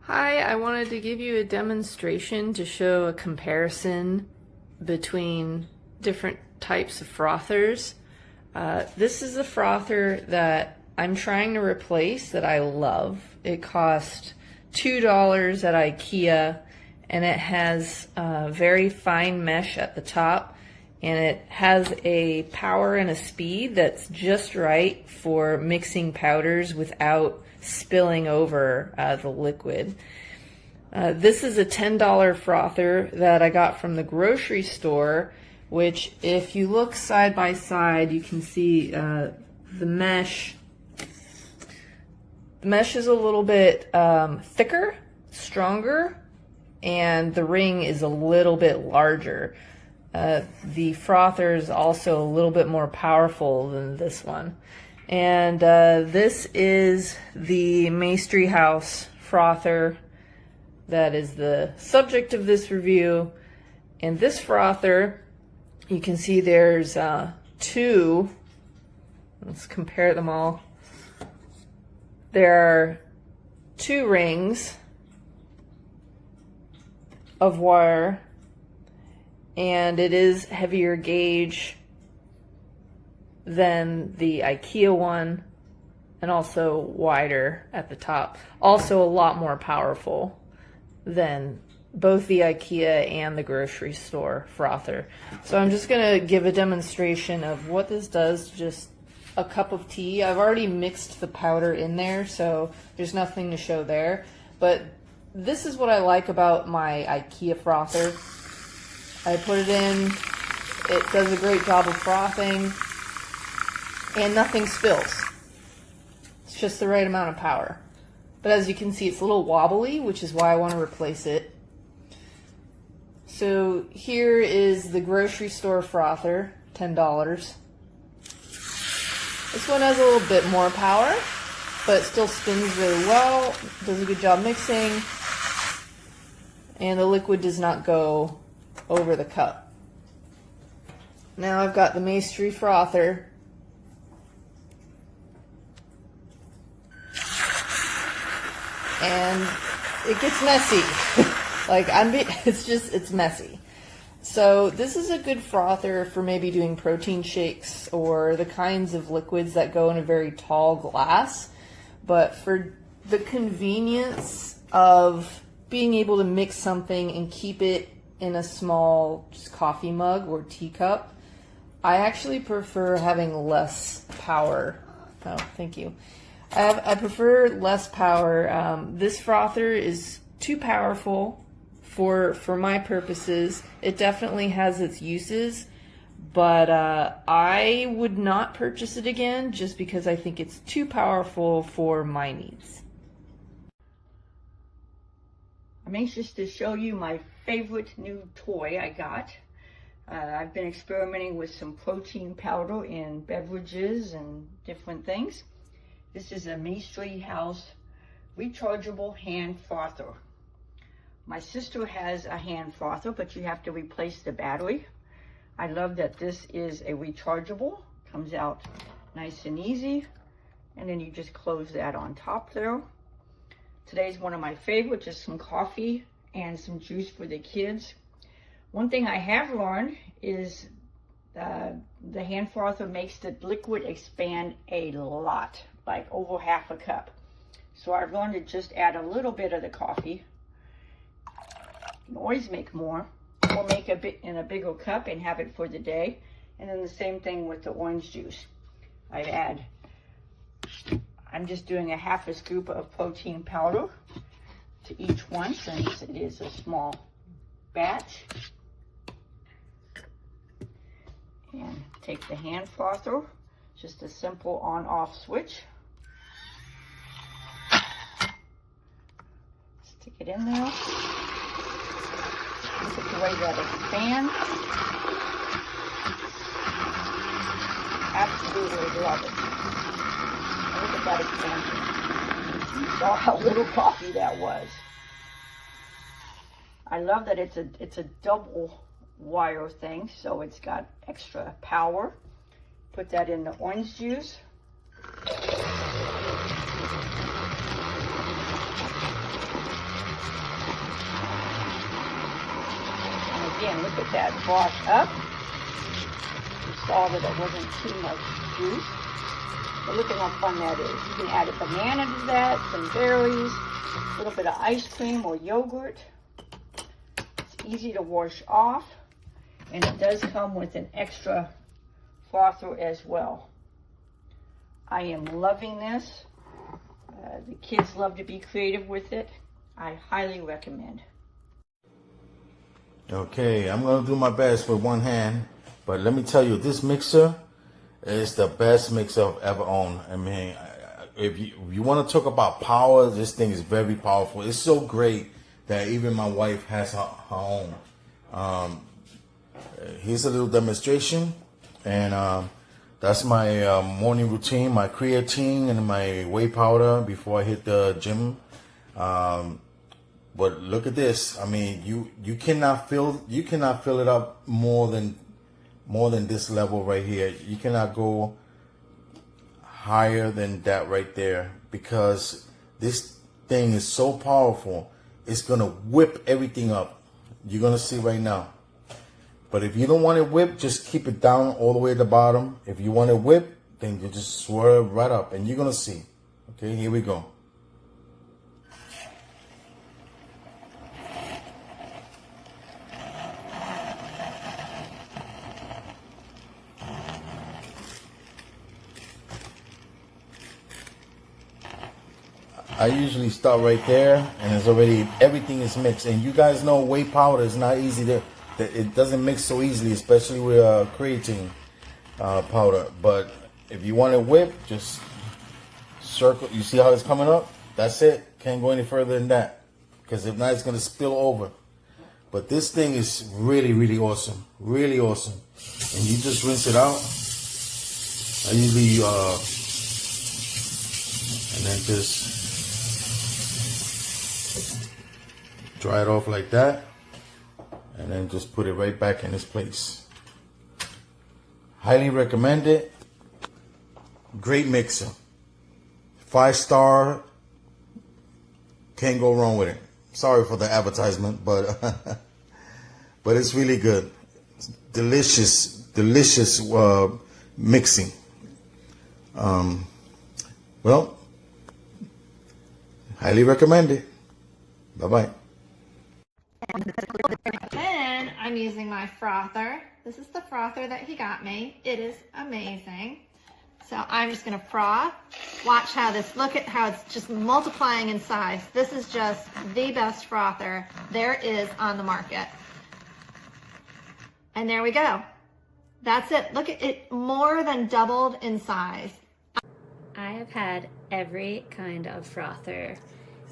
Hi, I wanted to give you a demonstration to show a comparison between different types of frothers. This is a frother that I'm trying to replace that I love. It cost $2 at IKEA and it has very fine mesh at the top, and it has a power and a speed that's just right for mixing powders without spilling over the liquid. This is a $10 frother that I got from the grocery store, which if you look side by side you can see the mesh. The mesh is a little bit thicker, stronger, and the ring is a little bit larger. The frother is also a little bit more powerful than this one. And this is the Maestri House frother that is the subject of this review. And this frother, you can see there's two. Let's compare them all. There are two rings of wire, and it is heavier gauge than the IKEA one, and also wider at the top. Also a lot more powerful than both the IKEA and the grocery store frother. So I'm just gonna give a demonstration of what this does. Just a cup of tea. I've already mixed the powder in there, so there's nothing to show there. But this is what I like about my IKEA frother. I put it in, it does a great job of frothing, and nothing spills. It's just the right amount of power. But as you can see, it's a little wobbly, which is why I want to replace it. So here is the grocery store frother, $10. This one has a little bit more power, but it still spins really well, does a good job mixing, and the liquid does not go over the cup. Now I've got the Maestri frother. And it gets messy. It's messy. So this is a good frother for maybe doing protein shakes or the kinds of liquids that go in a very tall glass. But for the convenience of being able to mix something and keep it in a small just coffee mug or teacup, I actually prefer having less power. Oh, thank you. I prefer less power. This frother is too powerful for my purposes. It definitely has its uses, but I would not purchase it again just because I think it's too powerful for my needs. I'm anxious to show you my favorite new toy I got. I've been experimenting with some protein powder in beverages and different things. This is a Maestri House rechargeable hand frother. My sister has a hand frother, but you have to replace the battery. I love that this is a rechargeable. Comes out nice and easy. And then you just close that on top there. Today's one of my favorites is some coffee and some juice for the kids. One thing I have learned is the hand frother makes the liquid expand a lot, like over half a cup. So I've learned to just add a little bit of the coffee. You can always make more, or make a bit in a bigger cup and have it for the day. And then the same thing with the orange juice. I'm just doing a half a scoop of protein powder to each one since it is a small batch. And take the hand frother, just a simple on-off switch. Stick it in there. Look at the way that expands. Absolutely love it. And look at that expansion. You saw how little coffee that was. I love that it's a double wire thing, so it's got extra power. Put that in the orange juice. again, look at that wash up. You saw that it wasn't too much juice. But look at how fun that is. You can add a banana to that, some berries, a little bit of ice cream or yogurt. It's easy to wash off, and it does come with an extra frother as well. I am loving this. The kids love to be creative with it. I highly recommend. Okay, I'm going to do my best with one hand, but let me tell you, this mixer is the best mixer I've ever owned. I mean, if you want to talk about power, this thing is very powerful. It's so great that even my wife has her own. Here's a little demonstration, and that's my morning routine, my creatine and my whey powder before I hit the gym. But look at this. I mean, you cannot fill it up more than this level right here. You cannot go higher than that right there, because this thing is so powerful. It's gonna whip everything up. You're gonna see right now. But if you don't want it whipped, just keep it down all the way at the bottom. If you want it whipped, then you just swerve right up, and you're gonna see. Okay, here we go. I usually start right there, and it's already, everything is mixed. And you guys know whey powder is not easy to, it doesn't mix so easily, especially with creatine powder. But if you want it whipped, just circle. You see how it's coming up? That's it. Can't go any further than that, because if not, it's going to spill over. But this thing is really, really awesome. Really awesome. And you just rinse it out. I usually, and then just dry it off like that, and then just put it right back in its place. Highly recommend it. Great mixer. 5-star. Can't go wrong with it. Sorry for the advertisement, but but it's really good. Delicious, delicious mixing. Well, highly recommend it. Bye-bye. Then I'm using my frother. This is the frother that he got me. It is amazing. So I'm just gonna froth. Watch how this, look at how it's just multiplying in size. This is just the best frother there is on the market. And there we go. That's it. Look at it, more than doubled in size. I have had every kind of frother,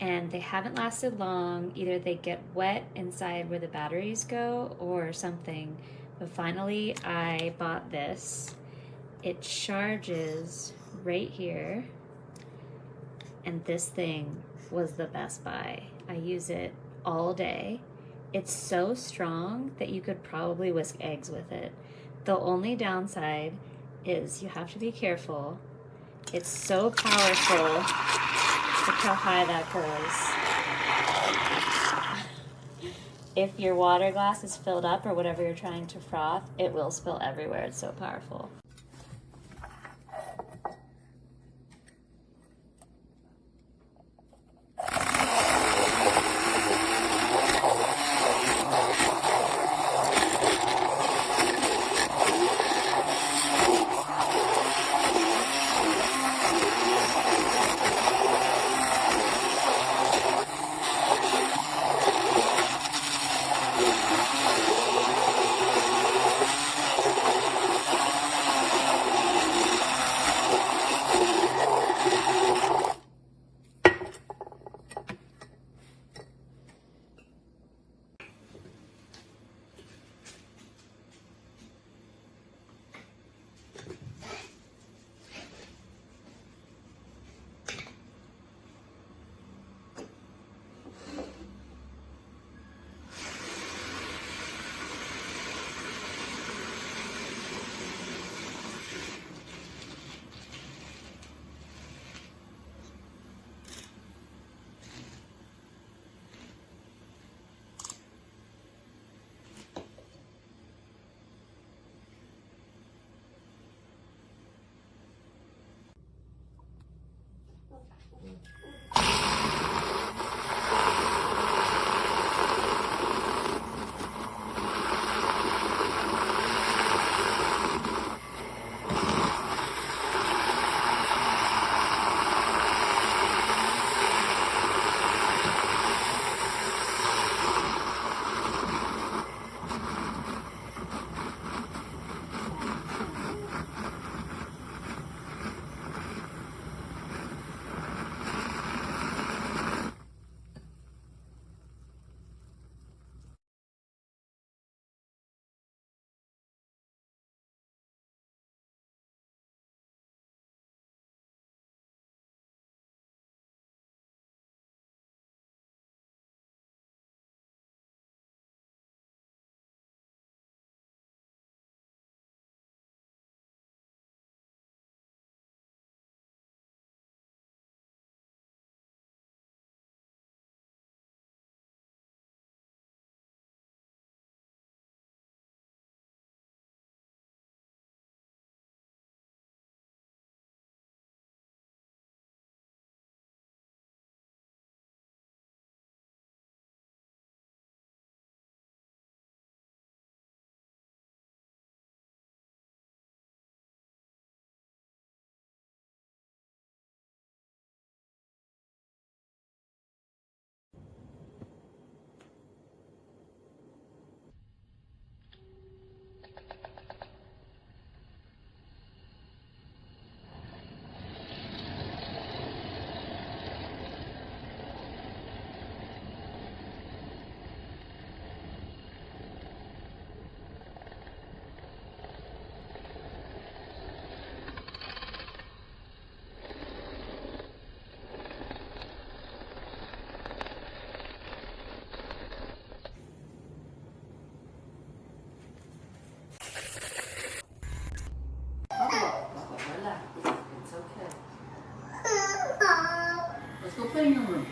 and they haven't lasted long. Either they get wet inside where the batteries go or something. But finally I bought this. It charges right here, and this thing was the best buy. I use it all day. It's so strong that you could probably whisk eggs with it. The only downside is you have to be careful. It's so powerful. Look how high that goes. If your water glass is filled up or whatever you're trying to froth, it will spill everywhere. It's so powerful. Let's go play in your room.